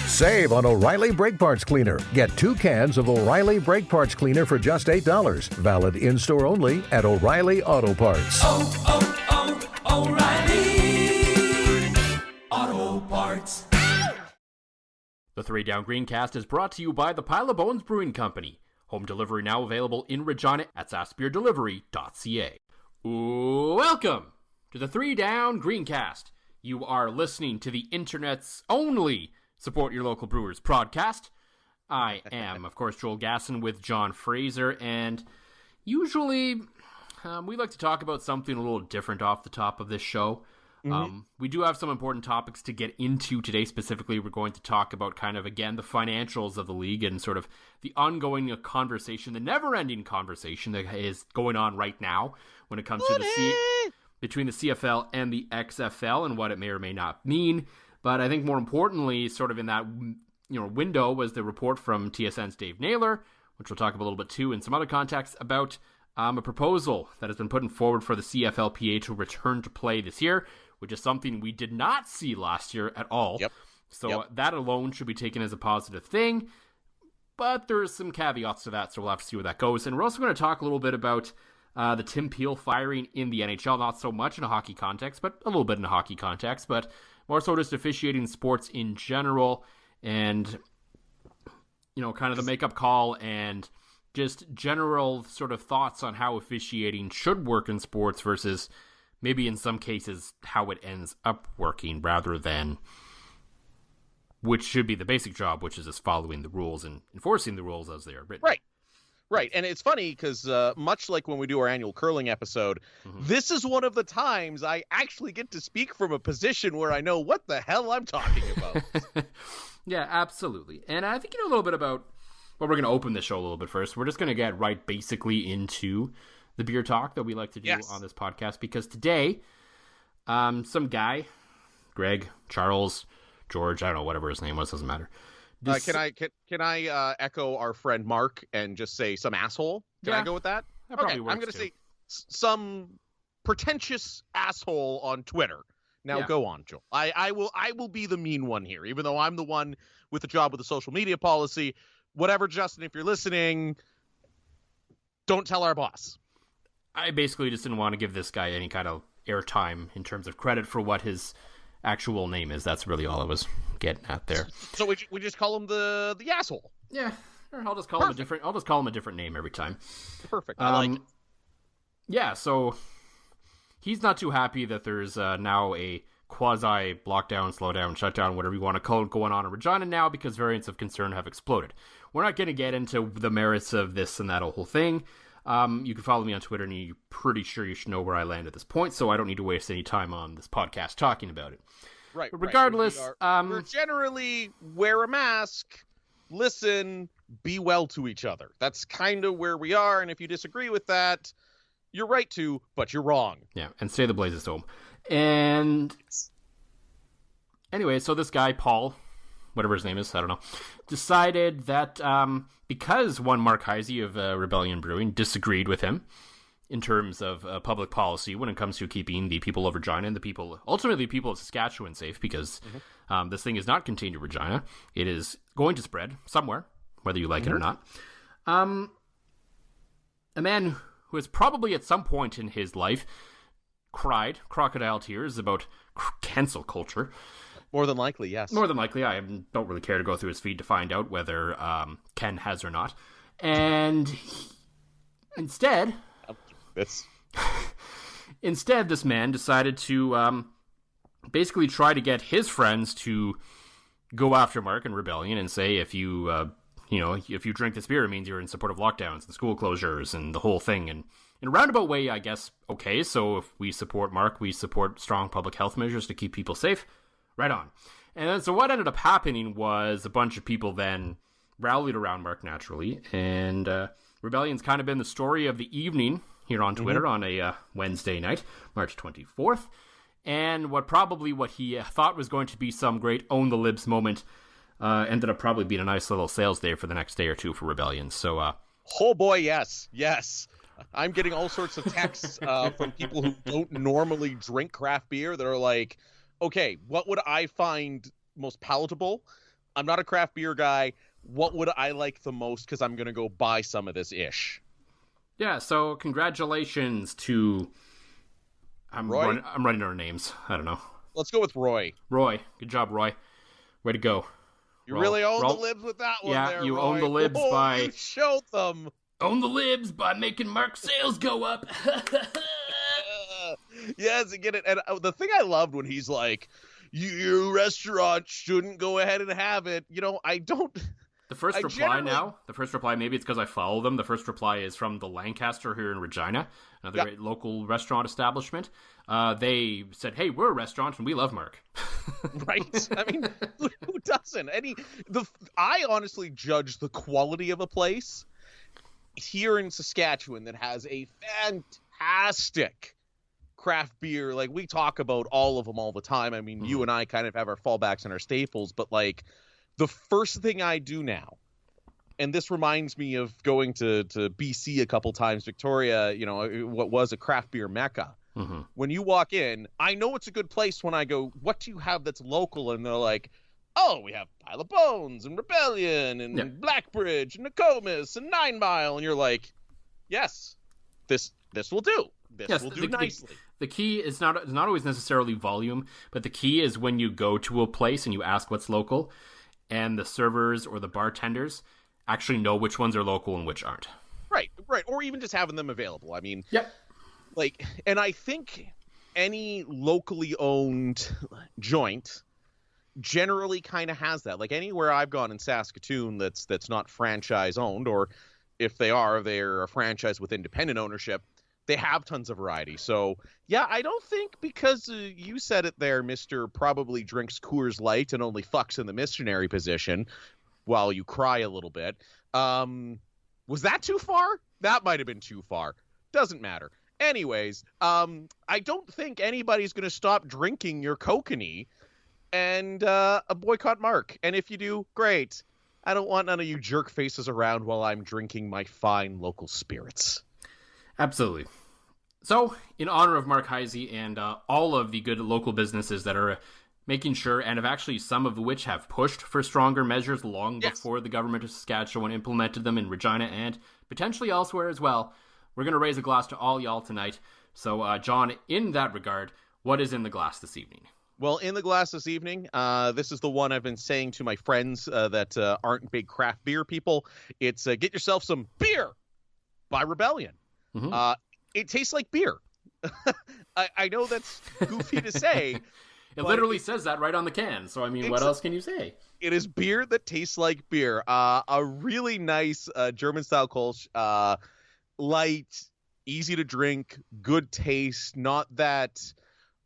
Save on O'Reilly Brake Parts Cleaner. Get 2 cans of O'Reilly Brake Parts Cleaner for just $8. Valid in-store only at O'Reilly Auto Parts. O'Reilly Auto Parts. The 3 Down Greencast is brought to you by the Pile of Bones Brewing Company. Home delivery now available in Regina at saskbeerdelivery.ca. Welcome to the 3 Down Greencast. You are listening to the internet's only Support Your Local Brewers podcast. I am, of course, Joel Gasson with John Fraser, and usually we like to talk about something a little different off the top of this show. We do have some important topics to get into today. Specifically, we're going to talk about kind of, again, the financials of the league and sort of the ongoing conversation, the never-ending conversation that is going on right now when it comes to between the CFL and the XFL and what it may or may not mean. But I think more importantly, sort of in that window was the report from TSN's Dave Naylor, which we'll talk about a little bit too in some other context, about a proposal that has been put forward for the CFLPA to return to play this year, which is something we did not see last year at all. So that alone should be taken as a positive thing. But there's some caveats to that, so we'll have to see where that goes. And we're also going to talk a little bit about the Tim Peel firing in the NHL, not so much in a hockey context, but a little bit in a hockey context, but more so just officiating sports in general and, kind of the make-up call and just general sort of thoughts on how officiating should work in sports versus maybe in some cases how it ends up working rather than which should be the basic job, which is just following the rules and enforcing the rules as they are written. Right. And it's funny because much like when we do our annual curling episode, this is one of the times I actually get to speak from a position where I know what the hell I'm talking about. Yeah, absolutely. And I think a little bit about we're going to open the show a little bit first. We're just going to get right basically into the beer talk that we like to do on this podcast, because today, some guy, Greg, Charles, George, I don't know, whatever his name was, doesn't matter. Can I echo our friend Mark and just say some asshole? Can I go with that? Okay, I'm going to say some pretentious asshole on Twitter. Now go on, Joel. I will be the mean one here, even though I'm the one with the job with the social media policy. Whatever, Justin, if you're listening, don't tell our boss. I basically just didn't want to give this guy any kind of airtime in terms of credit for what his actual name is. That's really all I was getting at there. So we just call him the asshole. Yeah, or I'll just call him a different name every time. Perfect. I like it. Yeah, so he's not too happy that there's now a quasi lockdown, slowdown, shutdown, whatever you want to call it, going on in Regina now because variants of concern have exploded. We're not going to get into the merits of this and that whole thing. You can follow me on Twitter, and you're pretty sure you should know where I land at this point, so I don't need to waste any time on this podcast talking about it. Right. But regardless, we're generally wear a mask, listen, be well to each other. That's kind of where we are, and if you disagree with that, you're right to, but you're wrong. Yeah, and stay the blazes home. And anyway, so this guy, Paul, whatever his name is, I don't know, decided that because one Mark Heise of Rebellion Brewing disagreed with him in terms of public policy when it comes to keeping the people of Regina and ultimately the people of Saskatchewan safe, because this thing is not contained to Regina. It is going to spread somewhere, whether you like it or not. A man who has probably at some point in his life cried crocodile tears about cancel culture. More than likely, yes. More than likely. I don't really care to go through his feed to find out whether Ken has or not. And instead, this man decided to basically try to get his friends to go after Mark and Rebellion and say, if you drink this beer, it means you're in support of lockdowns and school closures and the whole thing. And in a roundabout way, I guess, okay, so if we support Mark, we support strong public health measures to keep people safe. Right on. And then, so what ended up happening was a bunch of people then rallied around Mark naturally, and Rebellion's kind of been the story of the evening here on Twitter on a Wednesday night, March 24th. And what he thought was going to be some great own the libs moment ended up probably being a nice little sales day for the next day or two for Rebellion. So, oh boy, yes. I'm getting all sorts of texts from people who don't normally drink craft beer that are like, okay, what would I find most palatable? I'm not a craft beer guy. What would I like the most? Because I'm going to go buy some of this ish. Yeah, so congratulations to... I'm running out of names. I don't know. Let's go with Roy. Roy. Good job, Roy. Way to go. You really own the libs with that one there, you Roy. own the libs by... You showed them. Own the libs by making Mark's sales go up. Yes, I get it. And the thing I loved when he's like, your restaurant shouldn't go ahead and have it. I don't... The first reply, maybe it's because I follow them. The first reply is from the Lancaster here in Regina, another great local restaurant establishment. They said, hey, we're a restaurant and we love Mark. Right? I mean, who doesn't? I honestly judge the quality of a place here in Saskatchewan that has a fantastic craft beer. Like, we talk about all of them all the time. I mean, you and I kind of have our fallbacks and our staples, but like, the first thing I do now, and this reminds me of going to BC a couple times, Victoria, what was a craft beer mecca. Mm-hmm. When you walk in, I know it's a good place when I go, what do you have that's local? And they're like, oh, we have Pile of Bones and Rebellion and Blackbridge and Nokomis and 9 Mile. And you're like, yes, this will do. This will do nicely. The key is not always necessarily volume, but the key is when you go to a place and you ask what's local, and the servers or the bartenders actually know which ones are local and which aren't. Right. Or even just having them available. I mean, and I think any locally owned joint generally kind of has that. Like, anywhere I've gone in Saskatoon that's not franchise owned, or if they're a franchise with independent ownership, they have tons of variety. So, yeah, I don't think because you said it there, Mr. Probably drinks Coors Light and only fucks in the missionary position while you cry a little bit. Was that too far? That might have been too far. Doesn't matter. Anyways, I don't think anybody's going to stop drinking your kokanee and boycott Mark. And if you do, great. I don't want none of you jerk faces around while I'm drinking my fine local spirits. Absolutely. So, in honor of Mark Heise and all of the good local businesses that are making sure, and have actually some of which have pushed for stronger measures long before the government of Saskatchewan implemented them in Regina and potentially elsewhere as well, we're going to raise a glass to all y'all tonight. So, John, in that regard, what is in the glass this evening? Well, in the glass this evening, this is the one I've been saying to my friends that aren't big craft beer people. It's Get Yourself Some Beer by Rebellion. Mm-hmm. It tastes like beer. I know that's goofy to say. It literally says that right on the can. So, I mean, what else can you say? It is beer that tastes like beer. A really nice German-style Kolsch. Light, easy to drink, good taste, not that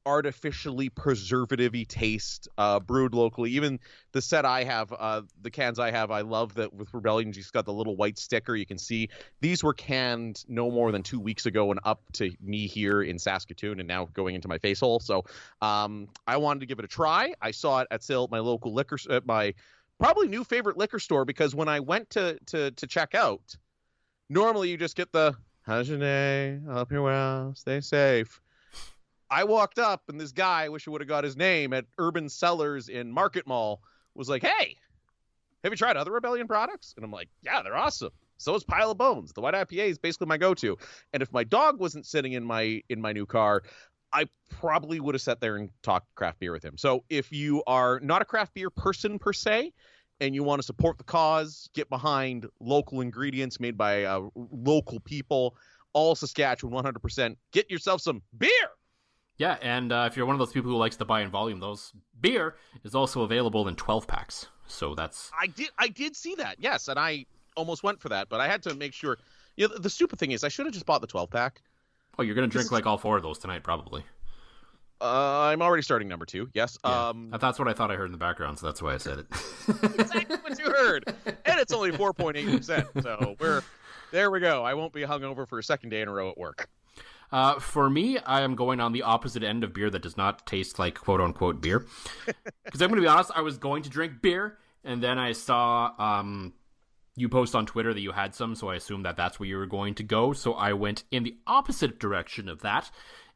artificially preservative-y taste, brewed locally. Even the set I have, the cans I have, I love that with Rebellion, just got the little white sticker. You can see these were canned no more than 2 weeks ago and up to me here in Saskatoon and now going into my face hole. So I wanted to give it a try. I saw it at sale at my local liquor, at my probably new favorite liquor store, because when I went to check out, normally you just get the, how's your day? I hope you're well, stay safe. I walked up, and this guy, I wish I would have got his name, at Urban Cellars in Market Mall, was like, hey, have you tried other Rebellion products? And I'm like, yeah, they're awesome. So is Pile of Bones. The white IPA is basically my go-to. And if my dog wasn't sitting in my new car, I probably would have sat there and talked craft beer with him. So if you are not a craft beer person per se, and you want to support the cause, get behind local ingredients made by local people, all Saskatchewan, 100%, get yourself some beer. Yeah, and if you're one of those people who likes to buy in volume, those beer is also available in 12 packs. So that's... I did see that, yes, and I almost went for that, but I had to make sure... the stupid thing is, I should have just bought the 12-pack. Oh, you're going to drink like all 4 of those tonight, probably. I'm already starting number 2, yes. Yeah, that's what I thought I heard in the background, so that's why I said it. Exactly what you heard. And it's only 4.8%, so there we go. I won't be hungover for a second day in a row at work. For me, I am going on the opposite end of beer that does not taste like quote-unquote beer. Because I'm going to be honest, I was going to drink beer, and then I saw you post on Twitter that you had some, so I assumed that that's where you were going to go. So I went in the opposite direction of that.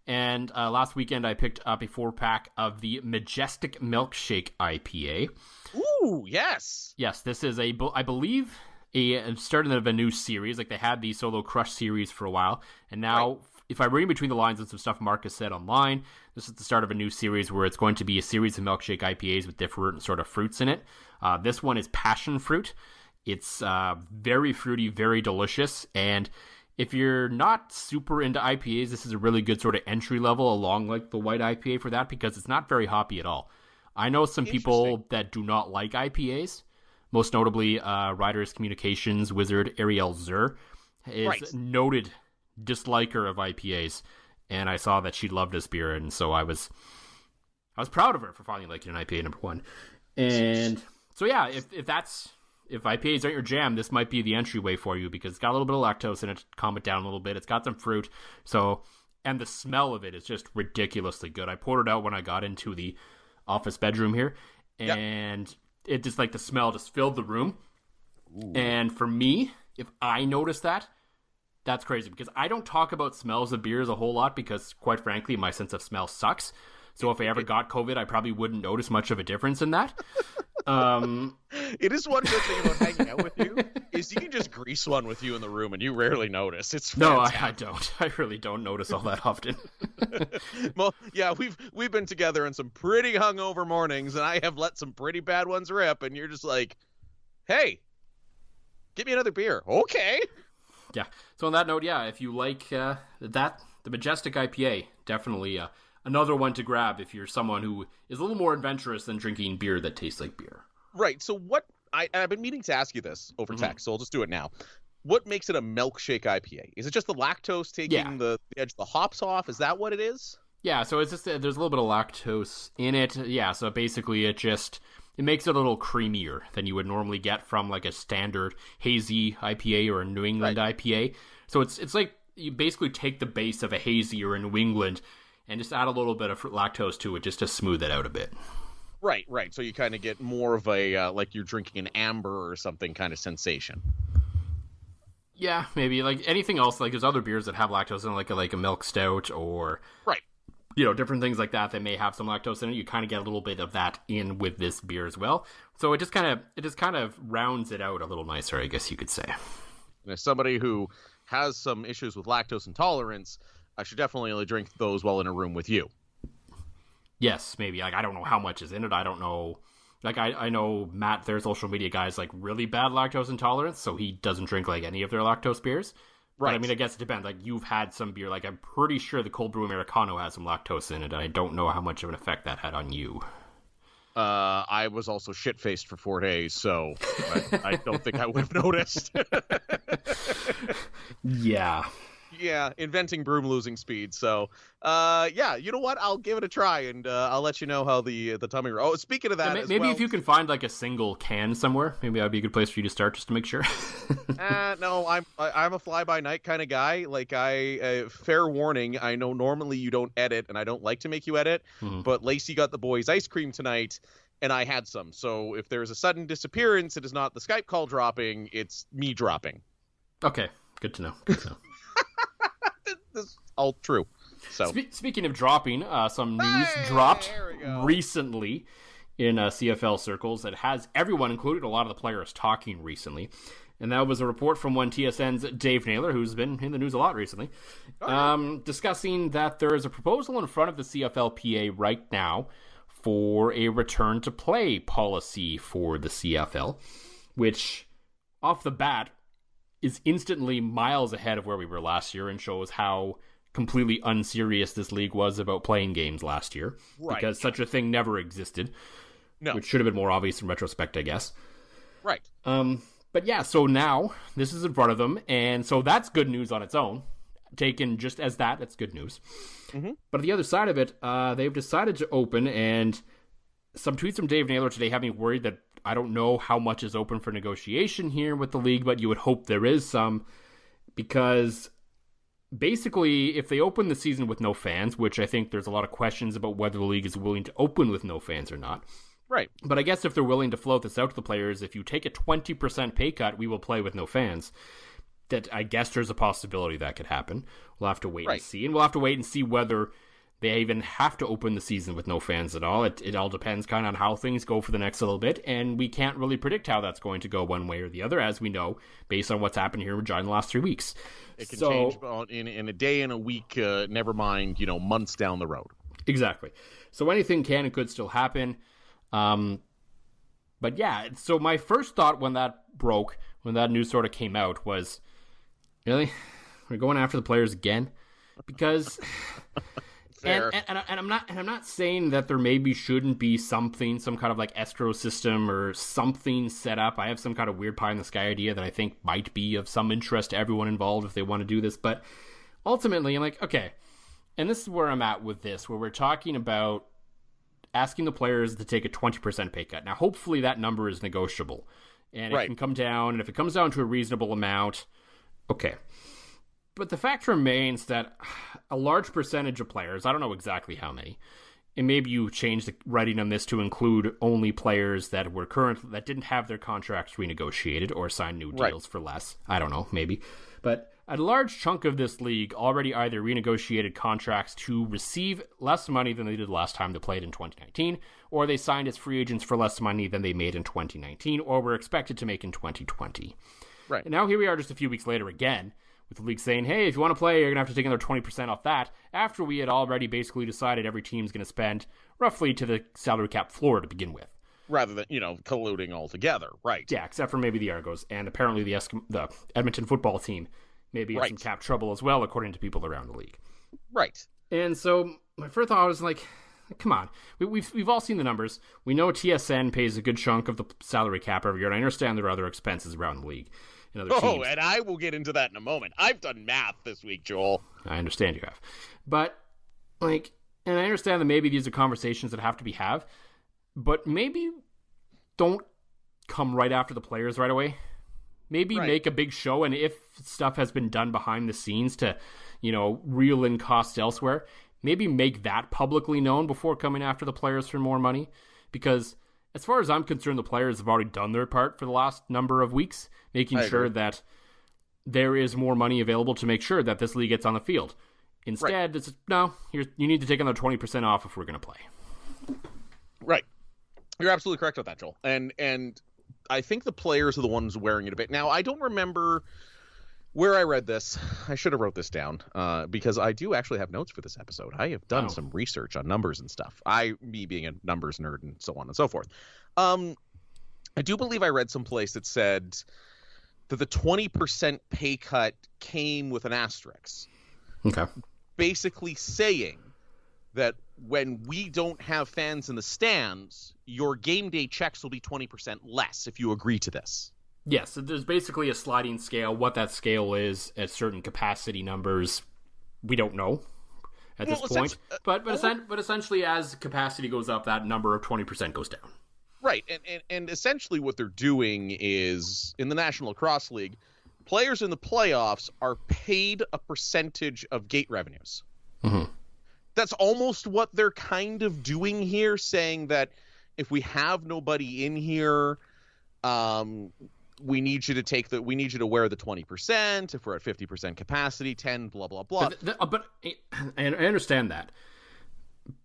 And last weekend, I picked up a 4-pack of the Majestic Milkshake IPA. Ooh, yes. Yes, this is I believe a starting of a new series. Like they had the Solo Crush series for a while, and now, if I'm reading between the lines and some stuff Marcus said online, this is the start of a new series where it's going to be a series of milkshake IPAs with different sort of fruits in it. This one is passion fruit. It's very fruity, very delicious, and if you're not super into IPAs, this is a really good sort of entry level along like the white IPA for that, because it's not very hoppy at all. I know some people that do not like IPAs, most notably Riders Communications wizard Ariel Zur is noted disliker of IPAs, and I saw that she loved this beer, and so I was proud of her for finally liking an IPA number one. And so yeah, if IPAs aren't your jam, this might be the entryway for you, because it's got a little bit of lactose in it to calm it down a little bit. It's got some fruit, and the smell of it is just ridiculously good. I poured it out when I got into the office bedroom here, and it just like the smell just filled the room. Ooh. And for me, if I notice that, that's crazy, because I don't talk about smells of beers a whole lot, because quite frankly, my sense of smell sucks. So if I ever got COVID, I probably wouldn't notice much of a difference in that. It is one good thing about hanging out with you is you can just grease one with you in the room and you rarely notice. It's fantastic. No, I don't. I really don't notice all that often. Well, yeah, we've been together on some pretty hungover mornings, and I have let some pretty bad ones rip, and you're just like, hey, get me another beer. Okay. Yeah. So on that note, yeah, if you like the Majestic IPA, definitely another one to grab if you're someone who is a little more adventurous than drinking beer that tastes like beer. Right. So I've been meaning to ask you this over text, so I'll just do it now. What makes it a milkshake IPA? Is it just the lactose taking the edge of the hops off? Is that what it is? Yeah, so it's just there's a little bit of lactose in it. Yeah, so basically it makes it a little creamier than you would normally get from like a standard hazy IPA or a New England IPA. So it's like you basically take the base of a hazy or a New England and just add a little bit of lactose to it just to smooth it out a bit. Right. So you kind of get more of a, like you're drinking an amber or something kind of sensation. Yeah, maybe. Like anything else, like there's other beers that have lactose in it, like a milk stout or... Right. Different things like that may have some lactose in it. You kind of get a little bit of that in with this beer as well. So it just kind of rounds it out a little nicer, I guess you could say. And as somebody who has some issues with lactose intolerance, I should definitely only drink those while in a room with you. Yes, maybe. Like, I don't know how much is in it. I don't know. Like, I know Matt, their social media guy, is like really bad lactose intolerance, so he doesn't drink like any of their lactose beers. Right. But I mean, I guess it depends. Like, you've had some beer. Like, I'm pretty sure the cold brew Americano has some lactose in it, and I don't know how much of an effect that had on you. I was also shit-faced for 4 days, so I don't think I would have noticed. Yeah. Yeah, inventing broom losing speed. So, yeah, you know what? I'll give it a try, and I'll let you know how the tummy. Oh, speaking of that, maybe if you can find like a single can somewhere, maybe that'd be a good place for you to start, just to make sure. No, I'm a fly-by-night kind of guy. Like fair warning, I know normally you don't edit, and I don't like to make you edit, but Lacey got the boys ice cream tonight, and I had some. So if there's a sudden disappearance, it is not the Skype call dropping; it's me dropping. Okay, good to know. This is all true. So speaking of dropping, some news dropped recently in CFL circles that has everyone, including a lot of the players, talking recently. And that was a report from one TSN's Dave Naylor, who's been in the news a lot recently, discussing that there is a proposal in front of the CFLPA right now for a return to play policy for the CFL, which off the bat is instantly miles ahead of where we were last year and shows how completely unserious this league was about playing games last year. Right. Because such a thing never existed. No. Which should have been more obvious in retrospect, I guess. Right. But yeah, so now this is in front of them, and so that's good news on its own. Taken just as that's good news. Mm-hmm. But on the other side of it, they've decided to open, and some tweets from Dave Naylor today have me worried that I don't know how much is open for negotiation here with the league, but you would hope there is some, because basically if they open the season with no fans, which I think there's a lot of questions about whether the league is willing to open with no fans or not. Right. But I guess if they're willing to float this out to the players, if you take a 20% pay cut, we will play with no fans. That I guess there's a possibility that could happen. We'll have to wait and see. And we'll have to wait and see whether they even have to open the season with no fans at all. It all depends kind of on how things go for the next little bit, and we can't really predict how that's going to go one way or the other, as we know, based on what's happened here in Regina the last 3 weeks. It can change in a day and a week, never mind, months down the road. Exactly. So anything can and could still happen. But yeah, so my first thought when that broke, when that news sort of came out, was, really? We're going after the players again? Because... And I'm not saying that there maybe shouldn't be some kind of like escrow system or something set up. I have some kind of weird pie in the sky idea that I think might be of some interest to everyone involved if they want to do this. But ultimately, I'm like, okay, and this is where I'm at with this, where we're talking about asking the players to take a 20% pay cut. Now, hopefully that number is negotiable, and it can come down. And if it comes down to a reasonable amount, okay. But the fact remains that a large percentage of players, I don't know exactly how many, and maybe you change the writing on this to include only players that were that didn't have their contracts renegotiated or signed new deals for less. I don't know, maybe. But a large chunk of this league already either renegotiated contracts to receive less money than they did last time they played in 2019, or they signed as free agents for less money than they made in 2019, or were expected to make in 2020. Right. And now here we are just a few weeks later again, with the league saying, hey, if you want to play, you're going to have to take another 20% off that, after we had already basically decided every team's going to spend roughly to the salary cap floor to begin with. Rather than, colluding altogether, right. Yeah, except for maybe the Argos, and apparently the Edmonton football team maybe in some cap trouble as well, according to people around the league. Right. And so my first thought was like, come on. We've all seen the numbers. We know TSN pays a good chunk of the salary cap every year, and I understand there are other expenses around the league. And I will get into that in a moment. I've done math this week, Joel. I understand you have. But, and I understand that maybe these are conversations that have to be had, but maybe don't come right after the players right away. Maybe make a big show, and if stuff has been done behind the scenes to, reel in costs elsewhere, maybe make that publicly known before coming after the players for more money. Because as far as I'm concerned, the players have already done their part for the last number of weeks, making sure that there is more money available to make sure that this league gets on the field. Instead, it's, no, you need to take another 20% off if we're going to play. Right. You're absolutely correct with that, Joel. And I think the players are the ones wearing it a bit. Now, I don't remember where I read this. I should have wrote this down because I do actually have notes for this episode. I have done some research on numbers and stuff. Me being a numbers nerd and so on and so forth. I do believe I read someplace that said that the 20% pay cut came with an asterisk. Okay. Basically saying that when we don't have fans in the stands, your game day checks will be 20% less if you agree to this. Yes, so there's basically a sliding scale. What that scale is at certain capacity numbers, we don't know at this point. But essentially, as capacity goes up, that number of 20% goes down. Right, and essentially what they're doing is, in the National Lacrosse League, players in the playoffs are paid a percentage of gate revenues. Mm-hmm. That's almost what they're kind of doing here, saying that if we have nobody in here, we need you to wear the 20%. If we're at 50% capacity, 10, blah, blah, blah. But I understand that.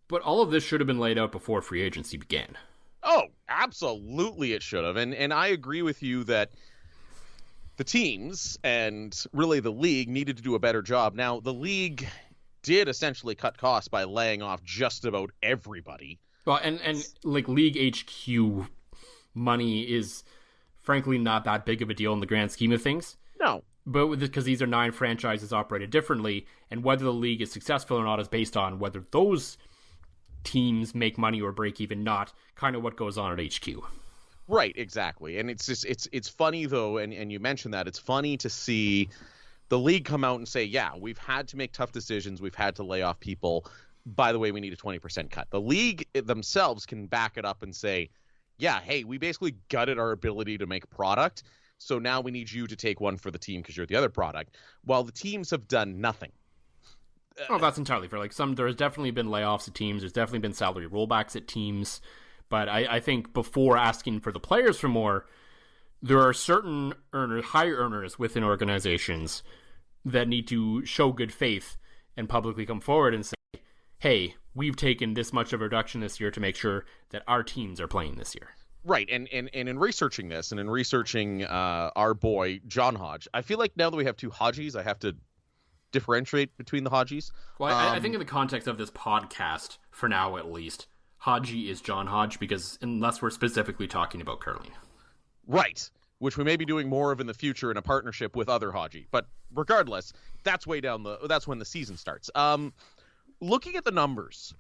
But all of this should have been laid out before free agency began. Oh, absolutely it should have. And I agree with you that the teams and really the league needed to do a better job. Now, the league did essentially cut costs by laying off just about everybody. Well, and like League HQ money is frankly not that big of a deal in the grand scheme of things. No. But because these are 9 franchises operated differently, and whether the league is successful or not is based on whether those teams make money or break even, not kind of what goes on at HQ. Right, exactly. And it's just it's funny though, and you mentioned that, it's funny to see the league come out and say, yeah, we've had to make tough decisions, we've had to lay off people. By the way, we need a 20% cut. The league themselves can back it up and say, yeah, hey, we basically gutted our ability to make product, so now we need you to take one for the team because you're the other product, while the teams have done nothing. Oh, that's entirely fair. Like there's definitely been layoffs at teams. There's definitely been salary rollbacks at teams. But I think before asking for the players for more, there are certain high earners within organizations that need to show good faith and publicly come forward and say, hey, we've taken this much of a reduction this year to make sure that our teams are playing this year. Right, and in researching this, and in researching our boy, John Hodge, I feel like now that we have two Hodges, I have to differentiate between the Hodges. Well, I think in the context of this podcast, for now at least, Hodgie is John Hodge, because unless we're specifically talking about curling. Right, which we may be doing more of in the future in a partnership with other Hodgie. But regardless, that's when the season starts. Looking at the numbers,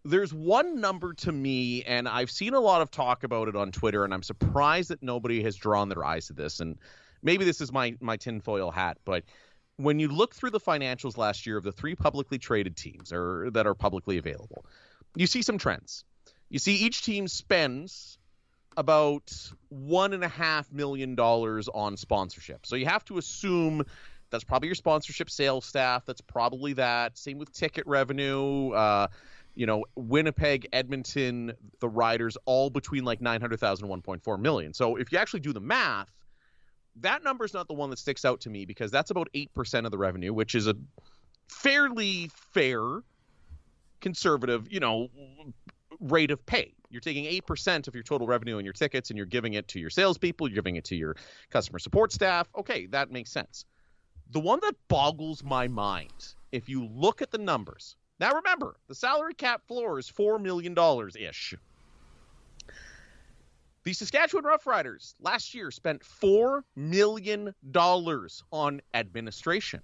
there's one number to me, and I've seen a lot of talk about it on Twitter, and I'm surprised that nobody has drawn their eyes to this. And maybe this is my tinfoil hat, but when you look through the financials last year of the 3 publicly traded teams that are publicly available, you see some trends. You see each team spends about $1.5 million on sponsorship. So you have to assume that's probably your sponsorship sales staff. That's probably that. Same with ticket revenue. Winnipeg, Edmonton, the Riders, all between like $900,000 and $1.4 million. So if you actually do the math, that number is not the one that sticks out to me, because that's about 8% of the revenue, which is a fairly fair, conservative, rate of pay. You're taking 8% of your total revenue in your tickets, and you're giving it to your salespeople, you're giving it to your customer support staff. Okay, that makes sense. The one that boggles my mind, if you look at the numbers, now remember, the salary cap floor is $4 million-ish. The Saskatchewan Roughriders last year spent $4 million on administration.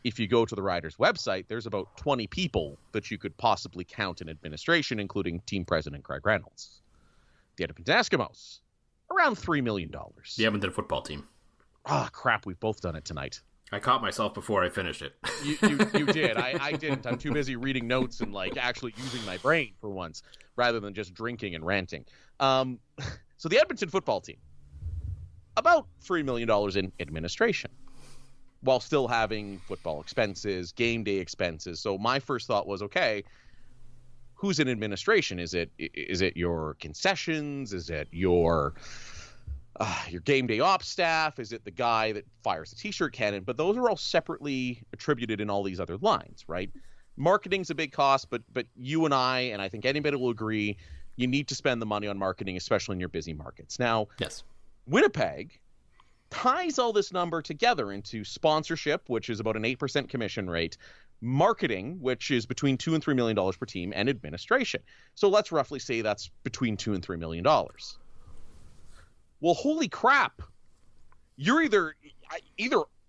If you go to the Riders website, there's about 20 people that you could possibly count in administration, including team president Craig Reynolds. The Edmonton Eskimos, around $3 million. The Edmonton football team. Ah, crap, we've both done it tonight. I caught myself before I finished it. You did. I didn't. I'm too busy reading notes and actually using my brain for once, rather than just drinking and ranting. So the Edmonton football team, about $3 million in administration, while still having football expenses, game day expenses. So my first thought was, okay, who's in administration? Is it your concessions? Is it your game day ops staff? Is it the guy that fires the t-shirt cannon? But those are all separately attributed in all these other lines, right? Marketing's a big cost, but you and I think anybody will agree, you need to spend the money on marketing, especially in your busy markets. Now, yes, Winnipeg ties all this number together into sponsorship, which is about an 8% commission rate, marketing, which is between $2 and $3 million per team, and administration. So let's roughly say that's between $2 and $3 million. Well, holy crap. You're either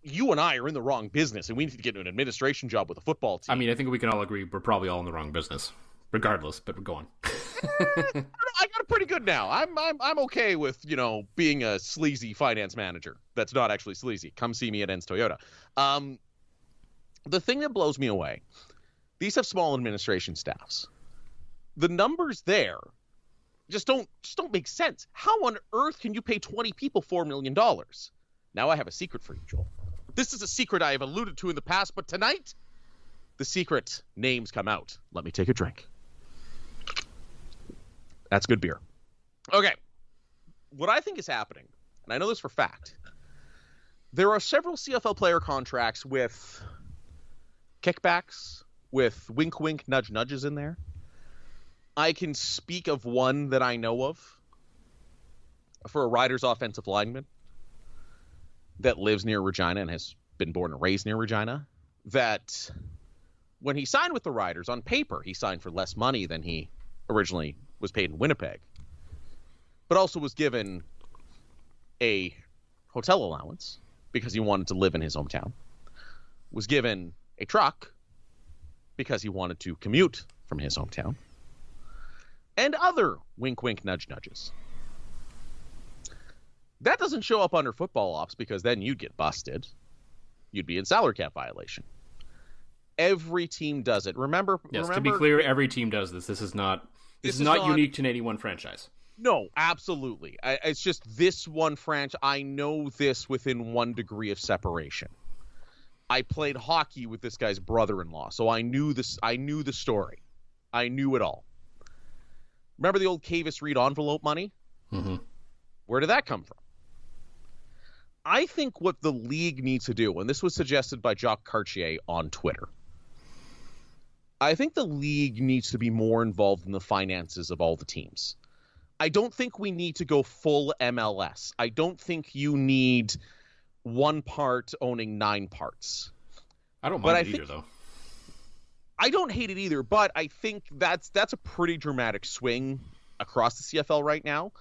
you and I are in the wrong business, and we need to get an administration job with a football team. I mean, I think we can all agree we're probably all in the wrong business, regardless, but go on. I got it pretty good now. I'm okay with, being a sleazy finance manager that's not actually sleazy. Come see me at Ends Toyota. The thing that blows me away, these have small administration staffs. The numbers there just don't make sense. How on earth can you pay 20 people $4 million? Now I have a secret for you, Joel. This is a secret I have alluded to in the past, but tonight, the secret names come out. Let me take a drink. That's good beer. Okay. What I think is happening, and I know this for fact, there are several CFL player contracts with kickbacks, with wink, nudges in there. I can speak of one that I know of for a Riders offensive lineman that lives near Regina and has been born and raised near Regina, that when he signed with the Riders, on paper, he signed for less money than he originally was paid in Winnipeg, but also was given a hotel allowance because he wanted to live in his hometown, was given a truck because he wanted to commute from his hometown, and other wink, nudges. That doesn't show up under football ops, because then you'd get busted. You'd be in salary cap violation. Every team does it. Remember, to be clear, every team does this. This is not unique to any one franchise. No, absolutely. It's just this one franchise. I know this within 1 degree of separation. I played hockey with this guy's brother-in-law, so I knew this. I knew the story. I knew it all. Remember the old Cavis Reed envelope money? Mm-hmm. Where did that come from? I think what the league needs to do, and this was suggested by Jacques Cartier on Twitter, I think the league needs to be more involved in the finances of all the teams. I don't think we need to go full MLS. I don't think you need one part owning 9 parts. I don't mind it either, though. I don't hate it either, but I think that's a pretty dramatic swing across the CFL right now.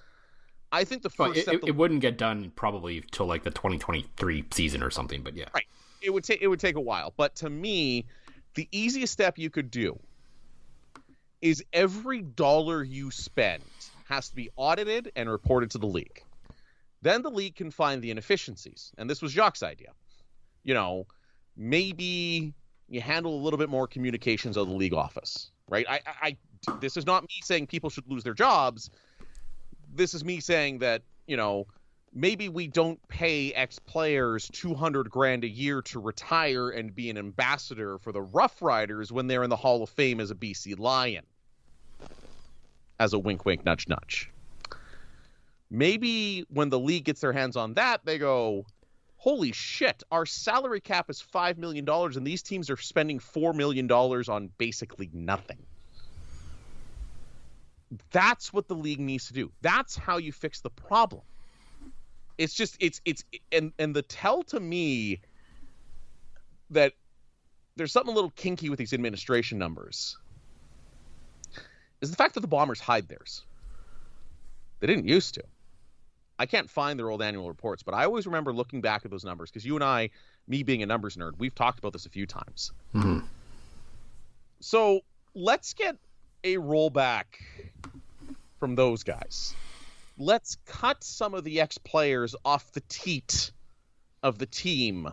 I think the first step... It wouldn't get done probably till like the 2023 season or something, but yeah. Right. It would take a while. But to me, the easiest step you could do is every dollar you spend has to be audited and reported to the league. Then the league can find the inefficiencies. And this was Jacques' idea. Maybe you handle a little bit more communications of the league office, right? This is not me saying people should lose their jobs. This is me saying that, maybe we don't pay ex-players $200,000 a year to retire and be an ambassador for the Rough Riders when they're in the Hall of Fame as a BC Lion. As a wink, wink, nudge, nudge. Maybe when the league gets their hands on that, they go, holy shit, our salary cap is $5 million and these teams are spending $4 million on basically nothing. That's what the league needs to do. That's how you fix the problem. It's just, and the tell to me that there's something a little kinky with these administration numbers is the fact that the Bombers hide theirs. They didn't used to. I can't find their old annual reports, but I always remember looking back at those numbers because you and I, me being a numbers nerd, we've talked about this a few times. Mm-hmm. So let's get a rollback from those guys. Let's cut some of the ex-players off the teat of the team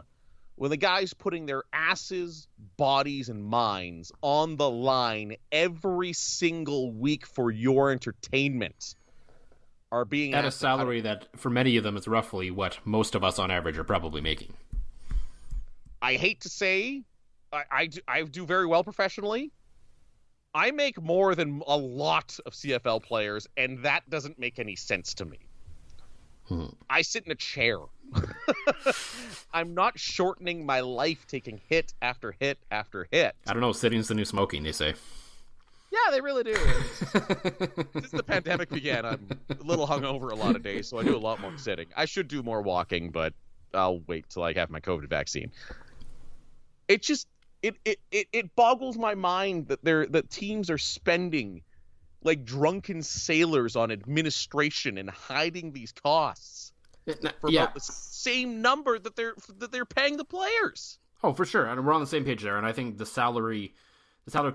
when the guys putting their asses, bodies, and minds on the line every single week for your entertainment are being at a salary that, for many of them, is roughly what most of us on average are probably making. I hate to say, I do very well professionally. I make more than a lot of CFL players, and that doesn't make any sense to me. I sit in a chair. I'm not shortening my life taking hit after hit after hit. I don't know, sitting's the new smoking, they say. Yeah, they really do. Since the pandemic began, I'm a little hungover a lot of days, so I do a lot more sitting. I should do more walking, but I'll wait till I have my COVID vaccine. It just... It boggles my mind that teams are spending like drunken sailors on administration and hiding these costs for about the same number that they're paying the players. Oh, for sure, and we're on the same page there. And I think the salary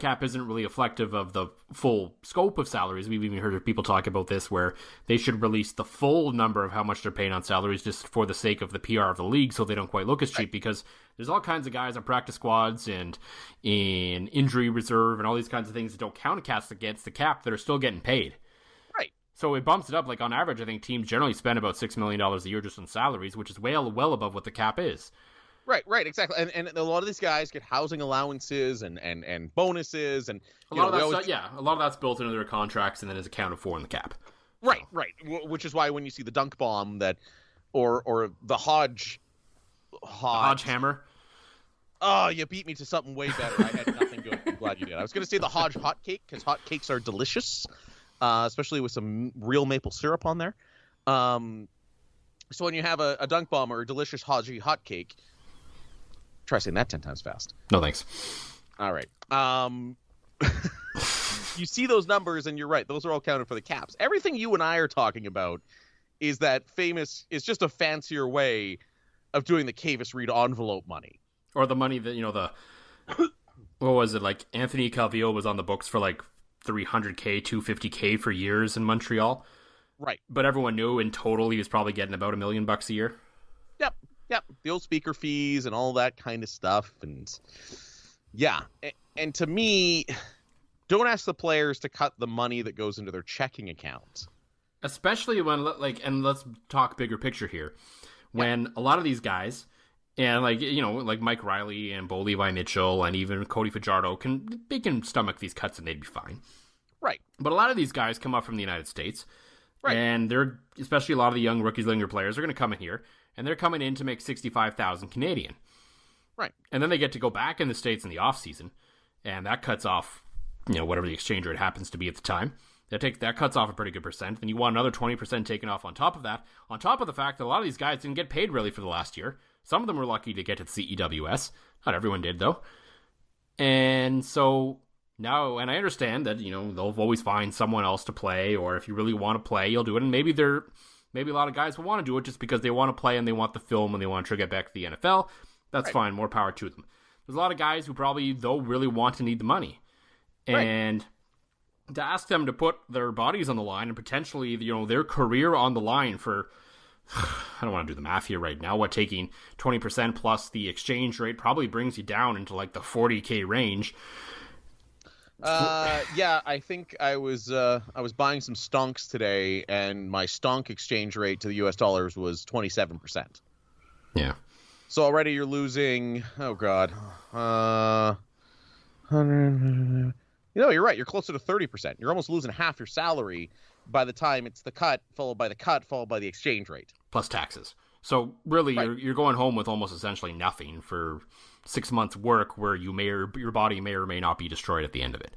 cap isn't really reflective of the full scope of salaries. We've even heard people talk about this, where they should release the full number of how much they're paying on salaries just for the sake of the PR of the league, so they don't quite look as cheap. Right. Because there's all kinds of guys on practice squads and in injury reserve and all these kinds of things that don't count against the cap that are still getting paid. Right. So it bumps it up. Like on average, I think teams generally spend about $6 million a year just on salaries, which is well above what the cap is. Right, exactly. And a lot of these guys get housing allowances and bonuses, and a lot of that's built into their contracts and then is accounted for in the cap. Right. Which is why when you see the dunk bomb or the Hodge hammer. Oh, you beat me to something way better. I had nothing good. I'm glad you did. I was going to say the Hodge hot cake because hot cakes are delicious, especially with some real maple syrup on there. So when you have a dunk bomb or a delicious Hodge hot cake. Try saying that 10 times fast. No, thanks. All right. You see those numbers, and you're right. Those are all counted for the caps. Everything you and I are talking about is just a fancier way of doing the Cavis Reed envelope money. Or the money that, what was it? Like Anthony Calvillo was on the books for like $300K, $250K for years in Montreal. Right. But everyone knew in total he was probably getting about $1 million a year. Yep, the old speaker fees and all that kind of stuff. And yeah, and to me, don't ask the players to cut the money that goes into their checking account. Especially when, and let's talk bigger picture here. When a lot of these guys, and like Mike Riley and Bo Levi Mitchell and even Cody Fajardo, they can stomach these cuts and they'd be fine. Right. But a lot of these guys come up from the United States. Right. And they're, especially a lot of the young rookies, younger players, are going to come in here. And they're coming in to make 65,000 Canadian. Right. And then they get to go back in the States in the off season and that cuts off, whatever the exchange rate happens to be at the time. That cuts off a pretty good percent. Then you want another 20% taken off on top of that, on top of the fact that a lot of these guys didn't get paid really for the last year. Some of them were lucky to get to the CEWS. Not everyone did, though. And so now, and I understand that, they'll always find someone else to play, or if you really want to play, you'll do it. And maybe a lot of guys will want to do it just because they want to play and they want the film and they want to get back to the NFL. That's fine. More power to them. There's a lot of guys who probably, though, really want to need the money. And to ask them to put their bodies on the line and potentially, their career on the line for, I don't want to do the math here right now, taking 20% plus the exchange rate probably brings you down into like the 40K range. Yeah, I think I was buying some stonks today, and my stonk exchange rate to the US dollars was 27%. Yeah. So already you're losing, oh God, you're right. You're closer to 30%. You're almost losing half your salary by the time it's the cut, followed by the exchange rate. Plus taxes. So really, you're going home with almost essentially nothing for 6 months' work, where your body may or may not be destroyed at the end of it.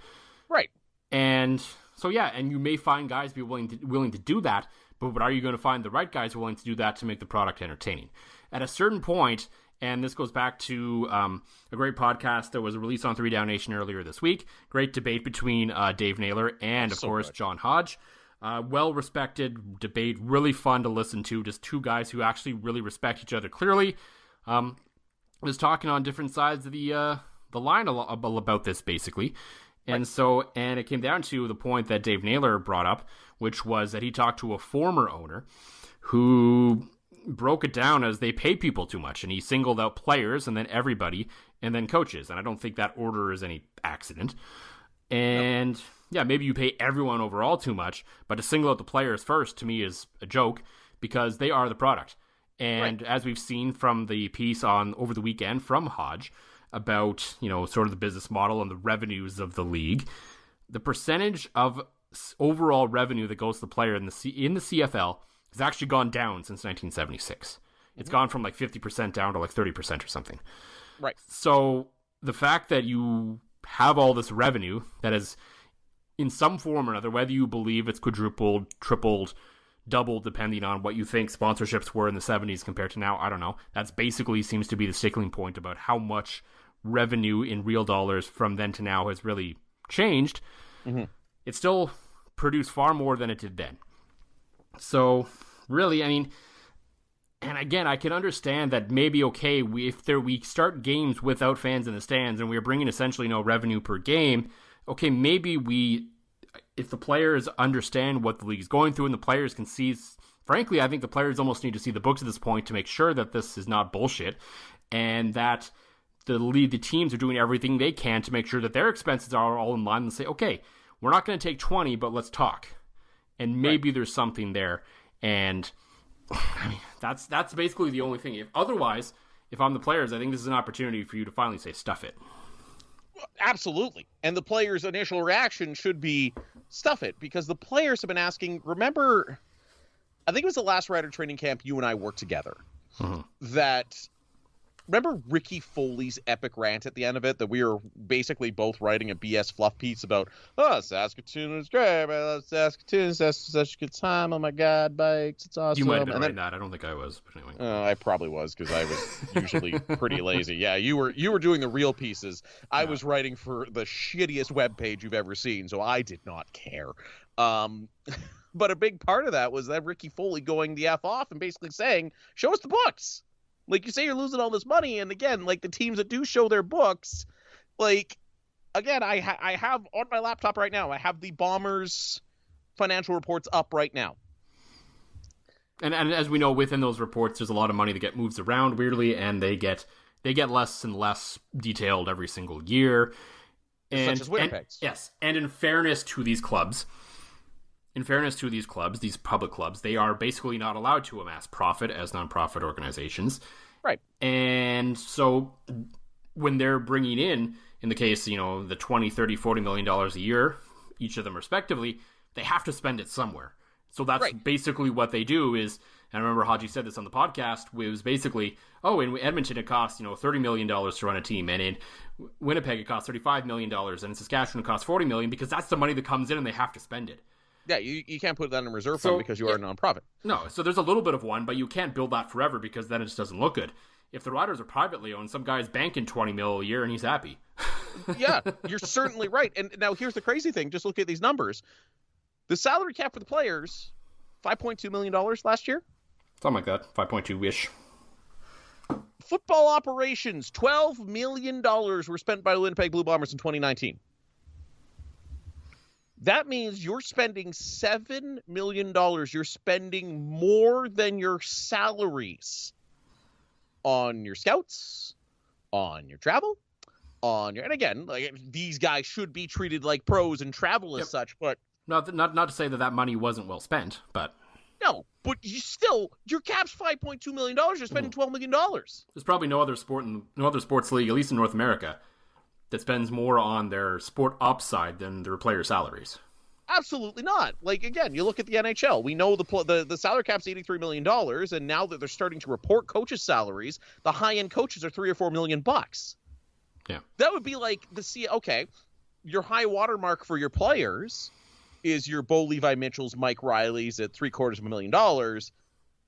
Right. And so and you may find guys be willing to do that, but are you going to find the right guys willing to do that to make the product entertaining? At a certain point, and this goes back to a great podcast that was released on 3 Down Nation earlier this week. Great debate between Dave Naylor and, of course, John Hodge. Well-respected debate, really fun to listen to. Just two guys who actually really respect each other clearly. Was talking on different sides of the line about this, basically. And and it came down to the point that Dave Naylor brought up, which was that he talked to a former owner who broke it down as they pay people too much, and he singled out players and then everybody and then coaches. And I don't think that order is any accident. And maybe you pay everyone overall too much, but to single out the players first, to me, is a joke, because they are the product. And as we've seen from the piece over the weekend from Hodge about, sort of the business model and the revenues of the league, the percentage of overall revenue that goes to the player in the CFL has actually gone down since 1976. It's gone from like 50% down to like 30% or something. Right. So the fact that you have all this revenue that is in some form or another, whether you believe it's quadrupled, tripled, doubled, depending on what you think sponsorships were in the 70s compared to now, I don't know. That's basically seems to be the sticking point about how much revenue in real dollars from then to now has really changed. It still produced far more than it did then. So really, I mean, and again, I can understand that maybe, okay, we start games without fans in the stands and we're bringing essentially no revenue per game. Okay, maybe if the players understand what the league's going through and the players can see, frankly, I think the players almost need to see the books at this point to make sure that this is not bullshit, and that the teams are doing everything they can to make sure that their expenses are all in line, and say, okay, we're not going to take 20, but let's talk. And maybe there's something there. And I mean, that's basically the only thing. If I'm the players, I think this is an opportunity for you to finally say, stuff it. Absolutely. And the players' initial reaction should be stuff it, because the players have been asking, remember, I think it was the last Rider training camp you and I worked together, remember Ricky Foley's epic rant at the end of it, that we were basically both writing a BS fluff piece about, Saskatoon is great, I love Saskatoon, that's such a good time, oh my God, bikes, it's awesome. You might have been writing that, I don't think I was, but anyway. I probably was, because I was usually pretty lazy. Yeah, you were doing the real pieces. I was writing for the shittiest webpage you've ever seen, so I did not care. But a big part of that was that Ricky Foley going the F off and basically saying, show us the books. Like, you say you're losing all this money, and again, like, the teams that do show their books, like, again, I have on my laptop right now, I have the Bombers financial reports up right now. And as we know, within those reports, there's a lot of money that moves around weirdly, and they get less and less detailed every single year. Such as Winnipeg's. Yes, and in fairness to these clubs, these public clubs, they are basically not allowed to amass profit as nonprofit organizations. Right. And so when they're bringing in the case, the $20, $30, $40 million a year, each of them respectively, they have to spend it somewhere. So that's basically what they do is And I remember Haji said this on the podcast. It was basically, in Edmonton it costs $30 million to run a team, and in Winnipeg it costs $35 million, and in Saskatchewan it costs $40 million, because that's the money that comes in and they have to spend it. Yeah, you can't put that in a reserve fund because you are a nonprofit. No, so there's a little bit of one, but you can't build that forever because then it just doesn't look good. If the Riders are privately owned, some guy's banking $20 million a year and he's happy. Yeah, you're certainly right. And now here's the crazy thing. Just look at these numbers. The salary cap for the players, $5.2 million last year. Something like that, 5.2-ish. Football operations, $12 million were spent by the Winnipeg Blue Bombers in 2019. That means you're spending $7 million. You're spending more than your salaries on your scouts, on your travel, and again, like, these guys should be treated like pros and travel as such, but not to say that money wasn't well spent, but no, but your cap's $5.2 million. You're spending $12 million. There's probably no other sports league, at least in North America, that spends more on their sport upside than their player salaries. Absolutely not. Like, again, you look at the NHL. We know the salary cap's $83 million, and now that they're starting to report coaches' salaries, the high-end coaches are $3 or $4 million. Yeah, that would be like your high watermark for your players is your Bo Levi Mitchells, Mike Riley's at $750,000.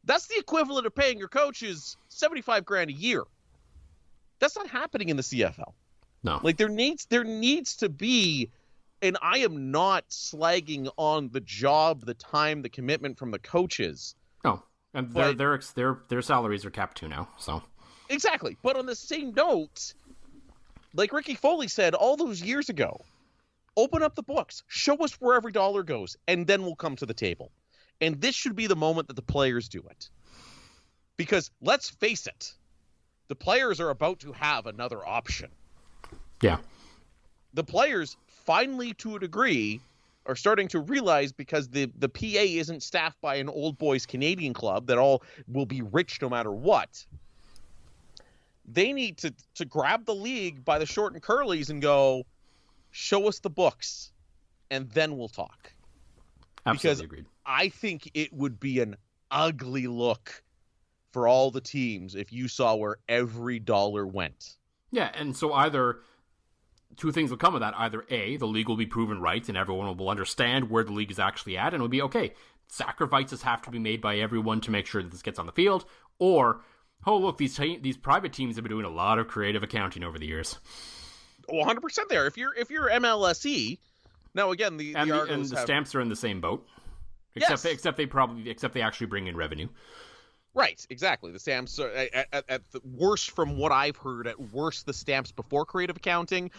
That's the equivalent of paying your coaches $75,000 a year. That's not happening in the CFL. No, like there needs to be. And I am not slagging on the job, the time, the commitment from the coaches. No, and their salaries are capped too now. So exactly. But on the same note, like Ricky Foley said all those years ago, open up the books, show us where every dollar goes, and then we'll come to the table. And this should be the moment that the players do it. Because let's face it, the players are about to have another option. Yeah. The players, finally, to a degree, are starting to realize, because the PA isn't staffed by an old boys Canadian club that all will be rich no matter what. They need to grab the league by the short and curlies and go, show us the books, and then we'll talk. Absolutely agreed. I think it would be an ugly look for all the teams if you saw where every dollar went. Yeah, and so either two things will come of that. Either A, the league will be proven right and everyone will understand where the league is actually at, and it'll be okay. Sacrifices have to be made by everyone to make sure that this gets on the field. Or, oh, look, these private teams have been doing a lot of creative accounting over the years. 100% there. If you're MLSE, now again, the Stamps are in the same boat, except they actually bring in revenue. Right, exactly. The Stamps are, at the worst, from what I've heard, at worst, the Stamps before creative accounting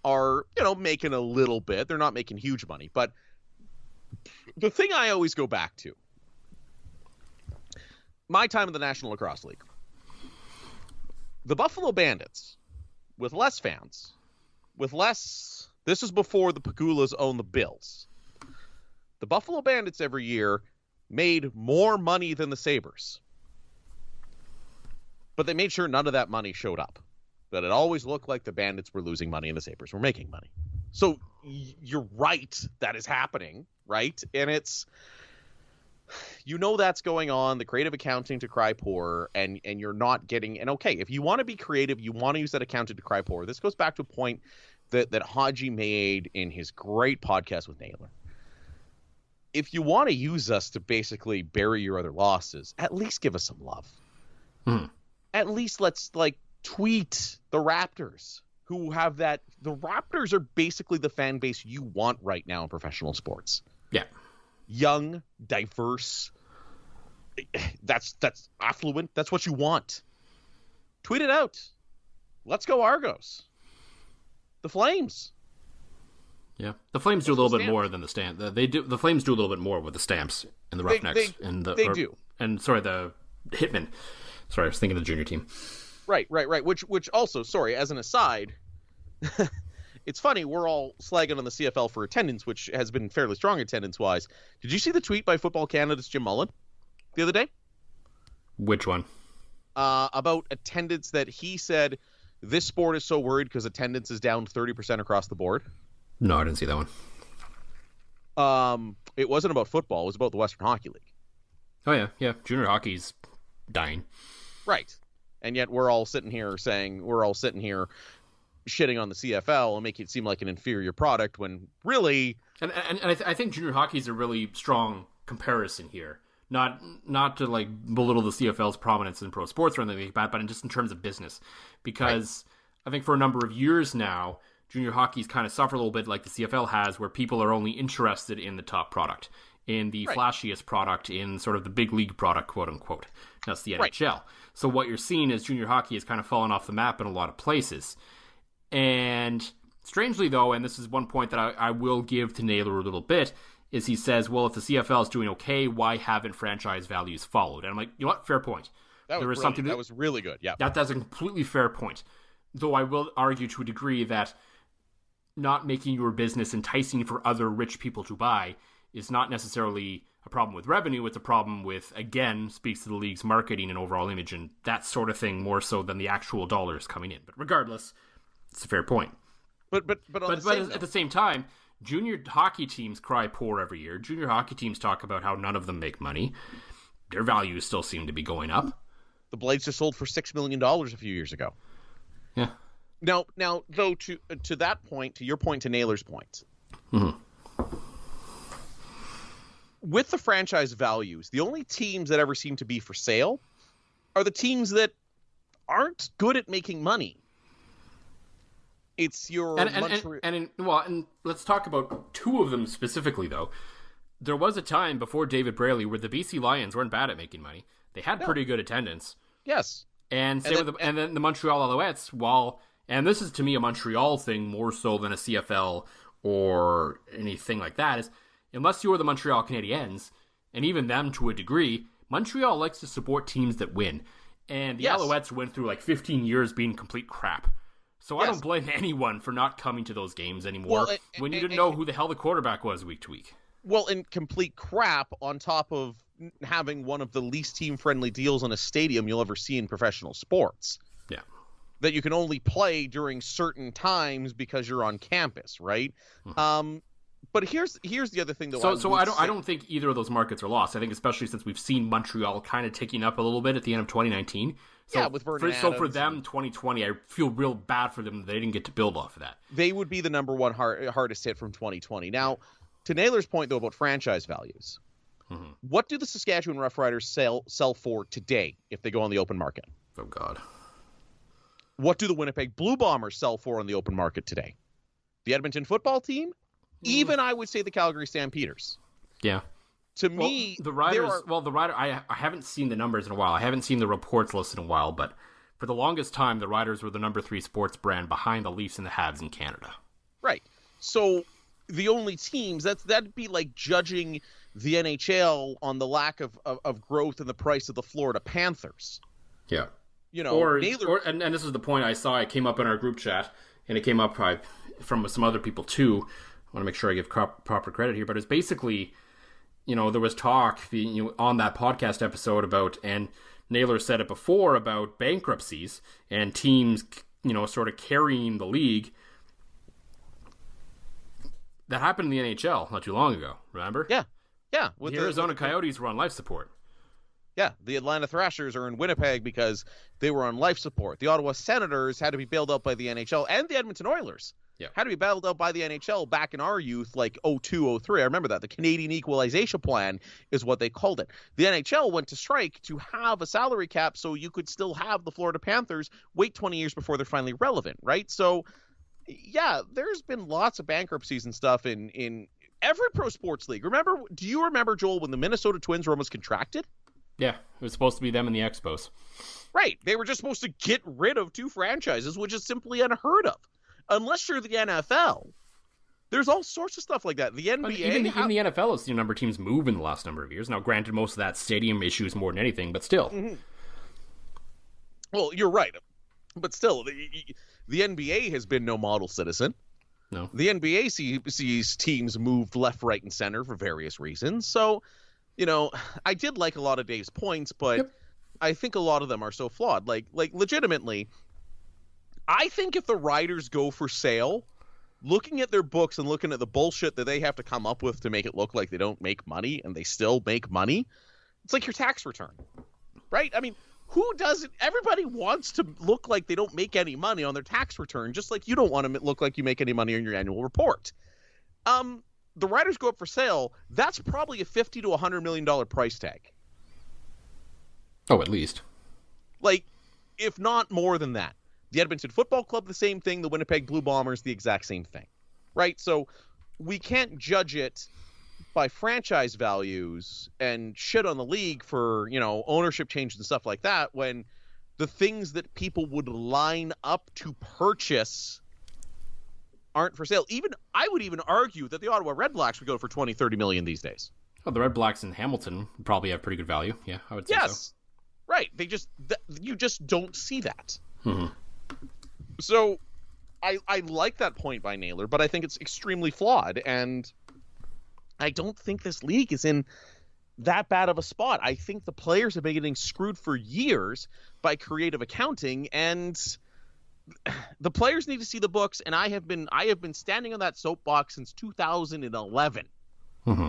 are, making a little bit. They're not making huge money. But the thing I always go back to, my time in the National Lacrosse League, the Buffalo Bandits, with less fans, this is before the Pagulas owned the Bills. The Buffalo Bandits every year made more money than the Sabres. But they made sure none of that money showed up. That it always looked like the Bandits were losing money and the Sabres were making money. So you're right, that is happening, right? And it's, that's going on, the creative accounting to cry poor, and you're not getting, and okay, if you want to be creative, you want to use that accounting to cry poor. This goes back to a point that Haji made in his great podcast with Naylor. If you want to use us to basically bury your other losses, at least give us some love. At least let's tweet the Raptors, who have that. The Raptors are basically the fan base you want right now in professional sports. Yeah. Young, diverse. That's affluent. That's what you want. Tweet it out. Let's go Argos. The Flames. Yeah, the Flames do a little bit more than the Stamps. The Flames do a little bit more with the Stamps and the Roughnecks they do. And the Hitmen. Sorry, I was thinking of the junior team. Right. Which also, sorry, as an aside, it's funny, we're all slagging on the CFL for attendance, which has been fairly strong attendance-wise. Did you see the tweet by Football Canada's Jim Mullen the other day? Which one? About attendance, that he said this sport is so worried because attendance is down 30% across the board. No, I didn't see that one. It wasn't about football. It was about the Western Hockey League. Oh, yeah. Junior hockey's dying. Right. And yet we're all sitting here shitting on the CFL and making it seem like an inferior product when really... And I think junior hockey is a really strong comparison here. Not to like belittle the CFL's prominence in pro sports or anything like that, but just in terms of business. Because I think for a number of years now, junior hockey's kind of suffered a little bit like the CFL has, where people are only interested in the top product, in the flashiest product, in sort of the big league product, quote unquote. That's the NHL. Right. So what you're seeing is junior hockey has kind of fallen off the map in a lot of places. And strangely, though, and this is one point that I will give to Naylor a little bit, is he says, well, if the CFL is doing okay, why haven't franchise values followed? And I'm like, you know what? Fair point. That was really good, yeah. That's a completely fair point. Though I will argue to a degree that not making your business enticing for other rich people to buy is not necessarily a problem with revenue. It's a problem with, again, speaks to the league's marketing and overall image and that sort of thing more so than the actual dollars coming in. But regardless, it's a fair point. But at the same time, junior hockey teams cry poor every year. Junior hockey teams talk about how none of them make money. Their values still seem to be going up. The Blades just sold for $6 million a few years ago. Yeah. Now, though, to that point, to your point, to Naylor's point, with the franchise values, the only teams that ever seem to be for sale are the teams that aren't good at making money. It's your and let's talk about two of them specifically, though. There was a time before David Braley where the BC Lions weren't bad at making money. They had pretty good attendance. Yes. And then the Montreal Alouettes, and this is to me a Montreal thing more so than a CFL or anything like that, is unless you're the Montreal Canadiens, and even them to a degree, Montreal likes to support teams that win. And the Alouettes went through like 15 years being complete crap. So I don't blame anyone for not coming to those games anymore when you didn't know who the hell the quarterback was week to week. Well, and complete crap on top of having one of the least team-friendly deals in a stadium you'll ever see in professional sports. Yeah. That you can only play during certain times because you're on campus, right? Mm-hmm. But here's the other thing, though. So I don't think either of those markets are lost. I think especially since we've seen Montreal kind of ticking up a little bit at the end of 2019. So with Vernon so for them, 2020, I feel real bad for them that they didn't get to build off of that. They would be the number one hardest hit from 2020. Now, to Naylor's point, though, about franchise values, what do the Saskatchewan Roughriders sell for today if they go on the open market? Oh, God. What do the Winnipeg Blue Bombers sell for on the open market today? The Edmonton football team? Even I would say the Calgary Stampeders. Yeah. To me, the Riders. I haven't seen the numbers in a while. I haven't seen the reports listed in a while, but for the longest time, the Riders were the number 3 sports brand behind the Leafs and the Habs in Canada. Right. So the only teams that'd be like judging the NHL on the lack of growth in the price of the Florida Panthers. Yeah. You know, and this is the point I saw. It came up in our group chat, and it came up from some other people too. I want to make sure I give proper credit here, but it's basically, there was talk on that podcast episode about, and Naylor said it before, about bankruptcies and teams, sort of carrying the league. That happened in the NHL not too long ago, remember? Yeah. The Arizona Coyotes were on life support. Yeah, the Atlanta Thrashers are in Winnipeg because they were on life support. The Ottawa Senators had to be bailed out by the NHL, and the Edmonton Oilers had to be bailed out by the NHL back in our youth, like 02, 03. I remember that. The Canadian Equalization Plan is what they called it. The NHL went to strike to have a salary cap so you could still have the Florida Panthers wait 20 years before they're finally relevant, right? So, yeah, there's been lots of bankruptcies and stuff in every pro sports league. Do you remember, Joel, when the Minnesota Twins were almost contracted? Yeah, it was supposed to be them and the Expos. Right. They were just supposed to get rid of 2 franchises, which is simply unheard of. Unless you're the NFL. There's all sorts of stuff like that. The NBA... Even the NFL has seen a number of teams move in the last number of years. Now, granted, most of that stadium issues more than anything, but still. Mm-hmm. Well, you're right. But still, the NBA has been no model citizen. No. The NBA sees teams moved left, right, and center for various reasons. So... I did like a lot of Dave's points, but I think a lot of them are so flawed. Like legitimately, I think if the Riders go for sale, looking at their books and looking at the bullshit that they have to come up with to make it look like they don't make money and they still make money, It's like your tax return, right? I mean, who doesn't? Everybody wants to look like they don't make any money on their tax return, just like you don't want to look like you make any money on your annual report. The riders go up for sale. That's probably a $50 to $100 million price tag. Oh, at least. Like, if not more than that. The Edmonton Football Club, the same thing. The Winnipeg Blue Bombers, the exact same thing, right? So we can't judge it by franchise values and shit on the league for, ownership changes and stuff like that when the things that people would line up to purchase aren't for sale. I would even argue that the Ottawa Red Blacks would go for 20, 30 million these days. Oh, the Red Blacks in Hamilton probably have pretty good value. Yeah, I would say so. Right. You just don't see that. Mm-hmm. So I like that point by Naylor, but I think it's extremely flawed, and I don't think this league is in that bad of a spot. I think the players have been getting screwed for years by creative accounting, and the players need to see the books, and I have been standing on that soapbox since 2011. Mm-hmm.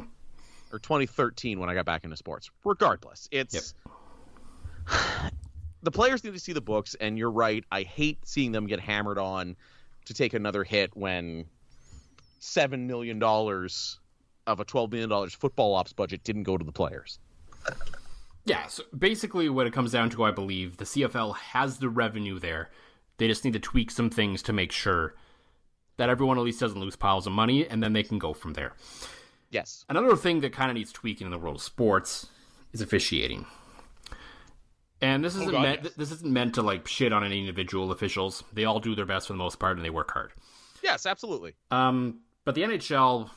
Or 2013 when I got back into sports. Regardless, it's the players need to see the books, and you're right. I hate seeing them get hammered on to take another hit when $7 million of a $12 million football ops budget didn't go to the players. Yeah, so basically what it comes down to, I believe, the CFL has the revenue there. They just need to tweak some things to make sure that everyone at least doesn't lose piles of money, and then they can go from there. Yes. Another thing that kind of needs tweaking in the world of sports is officiating. And this isn't meant to like shit on any individual officials. They all do their best for the most part, and they work hard. Yes, absolutely. But the NHL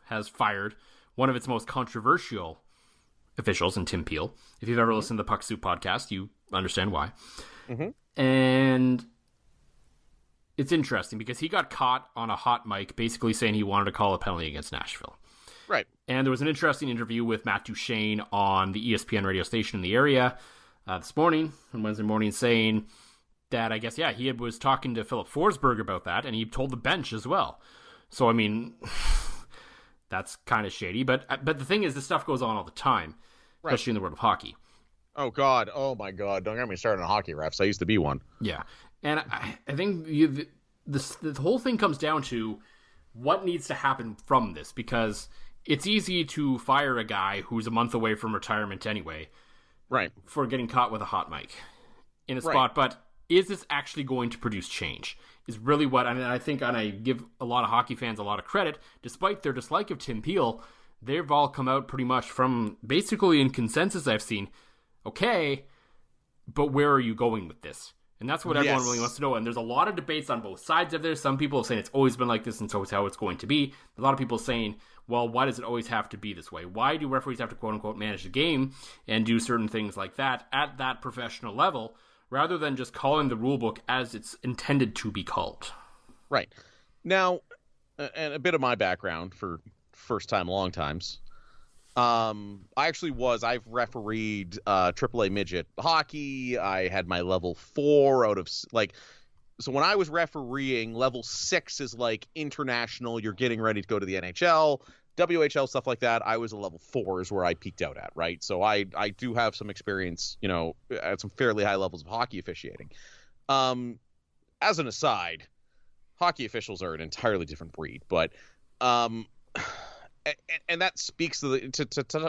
has fired one of its most controversial officials in Tim Peel. If you've ever listened to the Puck Soup podcast, you understand why. Mm-hmm. And it's interesting because he got caught on a hot mic basically saying he wanted to call a penalty against Nashville. Right. And there was an interesting interview with Matt Duchene on the ESPN radio station in the area this morning, on Wednesday morning, saying that, I guess, he was talking to Philip Forsberg about that, and he told the bench as well. So, I mean, that's kind of shady. But the thing is, this stuff goes on all the time, especially in the world of hockey. Oh, God. Oh, my God. Don't get me started on hockey refs. I used to be one. Yeah. And I think the whole thing comes down to what needs to happen from this, because it's easy to fire a guy who's a month away from retirement anyway. Right. For getting caught with a hot mic in a spot. But is this actually going to produce change? Is really what, and I think, and I give a lot of hockey fans a lot of credit, despite their dislike of Tim Peel, they've all come out pretty much from, basically in consensus I've seen, okay, but where are you going with this? And that's what everyone really wants to know. And there's a lot of debates on both sides of this. Some people are saying it's always been like this and so it's how it's going to be. A lot of people saying, well, why does it always have to be this way? Why do referees have to quote-unquote manage the game and do certain things like that at that professional level rather than just calling the rule book as it's intended to be called? Right. Now, and a bit of my background for first time, long times. I've refereed AAA midget hockey. I had my level 4 out of so when I was refereeing, level 6 is like international. You're getting ready to go to the NHL, WHL, stuff like that. I was a level 4 is where I peaked out at, right? So I do have some experience, at some fairly high levels of hockey officiating. As an aside, hockey officials are an entirely different breed, but and that speaks to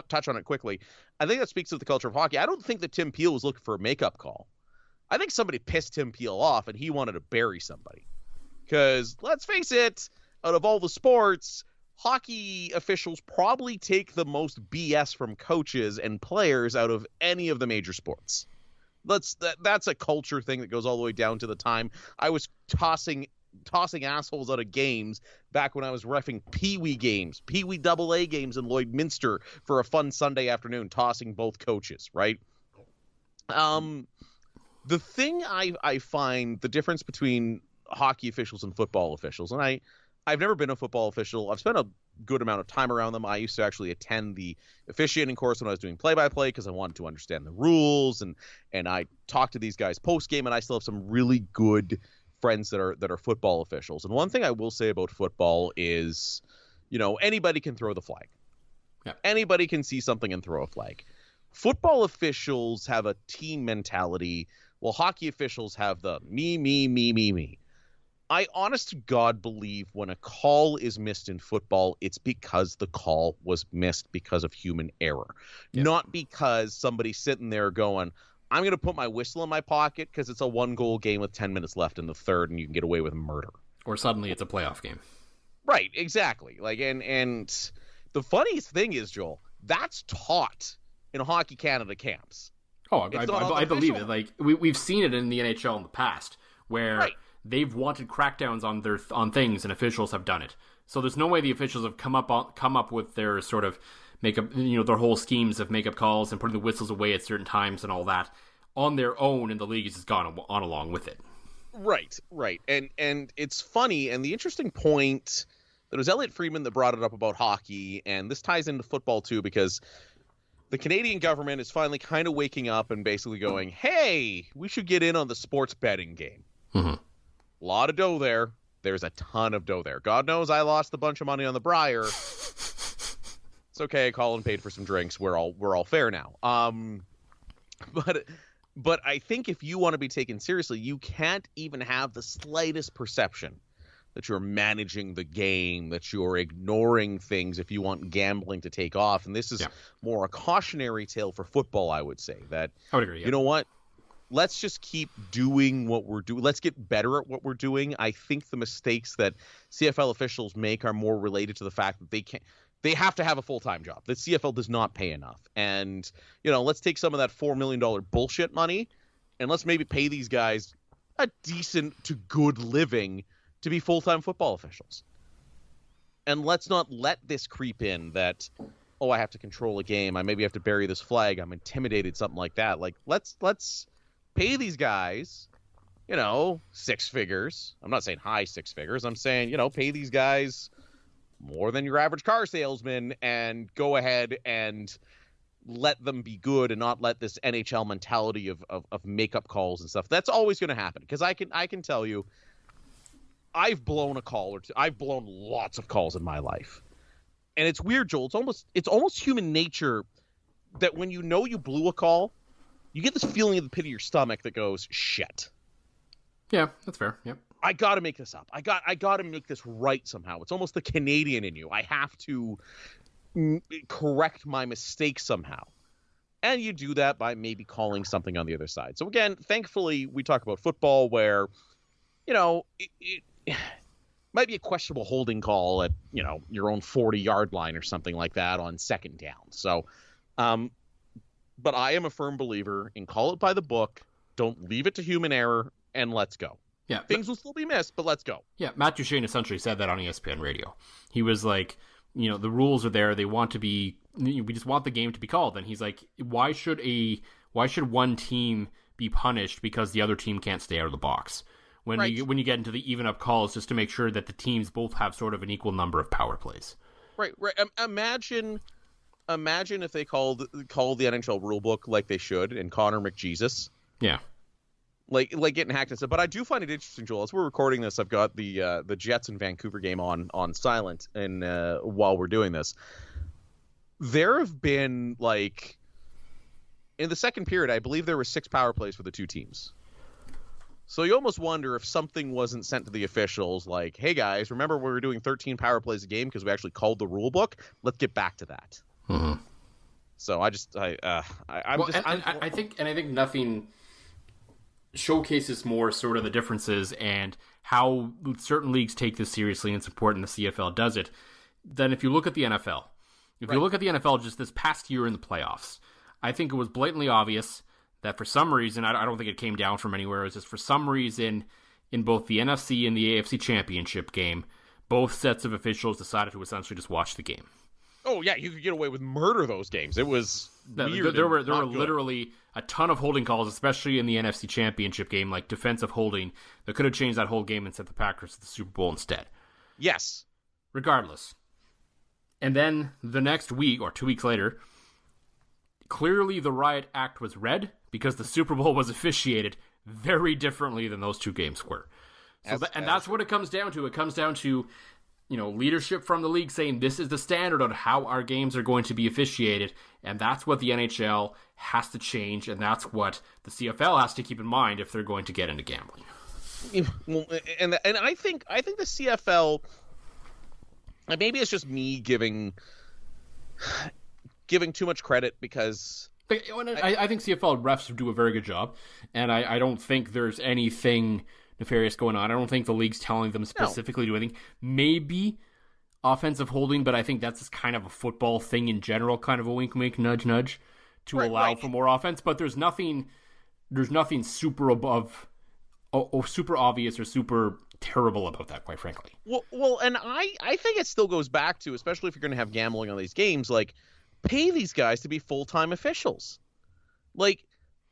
touch on it quickly. I think that speaks to the culture of hockey. I don't think that Tim Peel was looking for a makeup call. I think somebody pissed Tim Peel off and he wanted to bury somebody. Because let's face it, out of all the sports, hockey officials probably take the most BS from coaches and players out of any of the major sports. That's a culture thing that goes all the way down to the time I was tossing assholes out of games back when I was reffing Pee-wee games, Pee-wee AA games in Lloydminster for a fun Sunday afternoon, tossing both coaches, right? The thing I find the difference between hockey officials and football officials, and I've never been a football official. I've spent a good amount of time around them. I used to actually attend the officiating course when I was doing play-by-play because I wanted to understand the rules, and I talked to these guys post-game, and I still have some really good friends that are football officials. And one thing I will say about football is, anybody can throw the flag. Yeah. Anybody can see something and throw a flag. Football officials have a team mentality, while hockey officials have the me, me, me, me, me. I honest to God believe when a call is missed in football, it's because the call was missed because of human error, not because somebody's sitting there going, I'm going to put my whistle in my pocket because it's a 1-goal game with 10 minutes left in the third and you can get away with murder. Or suddenly it's a playoff game. Right, exactly. Like, and the funniest thing is, Joel, that's taught in Hockey Canada camps. Oh, I believe it. Like, we've seen it in the NHL in the past where they've wanted crackdowns on things and officials have done it. So there's no way the officials have come up with their sort of makeup, their whole schemes of makeup calls and putting the whistles away at certain times and all that on their own, and the league has just gone on along with it. Right. And it's funny, and the interesting point, that was Elliot Friedman that brought it up about hockey, and this ties into football too, because the Canadian government is finally kind of waking up and basically going, hey, we should get in on the sports betting game. Mm-hmm. A lot of dough there. There's a ton of dough there. God knows I lost a bunch of money on the Briar. It's okay. Colin paid for some drinks. We're all fair now. But I think if you want to be taken seriously, you can't even have the slightest perception that you're managing the game, that you're ignoring things if you want gambling to take off. And this is more a cautionary tale for football, I would say. That, I would agree, you know what? Let's just keep doing what we're doing. Let's get better at what we're doing. I think the mistakes that CFL officials make are more related to the fact that they have to have a full-time job. The CFL does not pay enough. And, let's take some of that $4 million bullshit money and let's maybe pay these guys a decent to good living to be full-time football officials. And let's not let this creep in that, oh, I have to control a game. I maybe have to bury this flag. I'm intimidated, something like that. Like, let's pay these guys, 6 figures. I'm not saying high 6 figures. I'm saying, pay these guys more than your average car salesman and go ahead and let them be good and not let this NHL mentality of makeup calls and stuff. That's always going to happen, because I can tell you, I've blown a call or two. I've blown lots of calls in my life. And it's weird, Joel. It's almost human nature that when you blew a call, you get this feeling in the pit of your stomach that goes, shit. Yeah, that's fair. Yep. I got to make this up. I got to make this right somehow. It's almost the Canadian in you. I have to correct my mistake somehow. And you do that by maybe calling something on the other side. So again, thankfully, we talk about football where, it might be a questionable holding call at, your own 40-yard line or something like that on second down. So, but I am a firm believer in call it by the book. Don't leave it to human error, and let's go. Yeah, things will still be missed, but let's go. Yeah, Matt Duchene essentially said that on ESPN Radio. He was like, the rules are there. They want to be. We just want the game to be called. And he's like, why should one team be punished because the other team can't stay out of the box? When you get into the even up calls, just to make sure that the teams both have sort of an equal number of power plays. Right. Imagine if they called the NHL rulebook like they should and Connor McJesus. Yeah. Like getting hacked and stuff. But I do find it interesting, Joel. As we're recording this, I've got the Jets and Vancouver game on silent, and while we're doing this, there have been in the second period, I believe there were 6 power plays for the two teams. So you almost wonder if something wasn't sent to the officials, like, "Hey guys, remember we were doing 13 power plays a game because we actually called the rule book? Let's get back to that." Mm-hmm. So I think nothing showcases more sort of the differences and how certain leagues take this seriously and support, and the CFL does it, than if you look at the NFL. If you look at the NFL just this past year in the playoffs, I think it was blatantly obvious that for some reason, I don't think it came down from anywhere, it was just for some reason in both the NFC and the AFC championship game, both sets of officials decided to essentially just watch the game. Oh yeah, you could get away with murder those games. It was weird. There were literally a ton of holding calls, especially in the NFC Championship game, like defensive holding, that could have changed that whole game and sent the Packers to the Super Bowl instead. Yes. Regardless. And then the next week, or 2 weeks later, clearly the riot act was read because the Super Bowl was officiated very differently than those two games were. So that's what it comes down to. It comes down to leadership from the league saying this is the standard on how our games are going to be officiated, and that's what the NHL has to change, and that's what the CFL has to keep in mind if they're going to get into gambling. And I think the CFL, maybe it's just me giving too much credit because I think CFL refs do a very good job, and I don't think there's anything nefarious going on. I don't think the league's telling them specifically to do anything. Maybe offensive holding, but I think that's just kind of a football thing in general, kind of a wink, wink, nudge, nudge to allow for more offense. But there's nothing super above, super obvious or super terrible about that, quite frankly. Well, and I think it still goes back to, especially if you're going to have gambling on these games, like pay these guys to be full-time officials. Like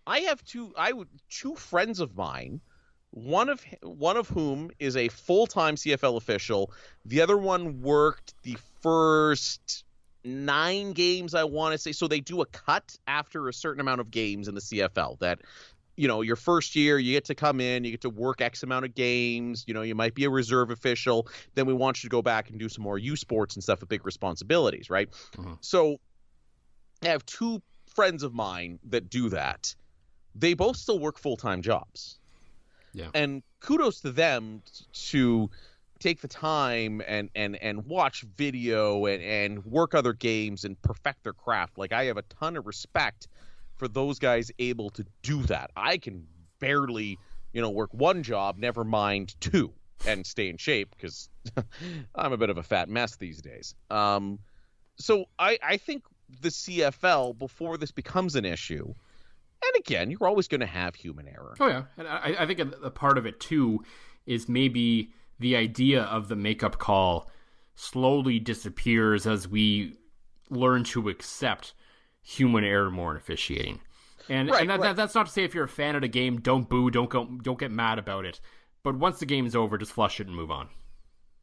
I have two friends of mine. One of whom is a full-time CFL official. The other one worked the first 9 games, I want to say. So they do a cut after a certain amount of games in the CFL that, your first year, you get to come in, you get to work X amount of games. You might be a reserve official. Then we want you to go back and do some more U sports and stuff with big responsibilities, right? Mm-hmm. So I have 2 friends of mine that do that. They both still work full-time jobs. Yeah. And kudos to them to take the time and watch video and work other games and perfect their craft. Like, I have a ton of respect for those guys able to do that. I can barely, work 1 job, never mind 2, and stay in shape because I'm a bit of a fat mess these days. So I think the CFL, before this becomes an issue, and again, you're always going to have human error. Oh, yeah. And I think a part of it, too, is maybe the idea of the makeup call slowly disappears as we learn to accept human error more in officiating. And that's not to say if you're a fan of the game, don't boo, don't get mad about it. But once the game's over, just flush it and move on.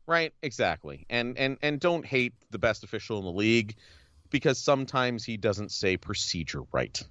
Right, exactly. And don't hate the best official in the league because sometimes he doesn't say procedure right.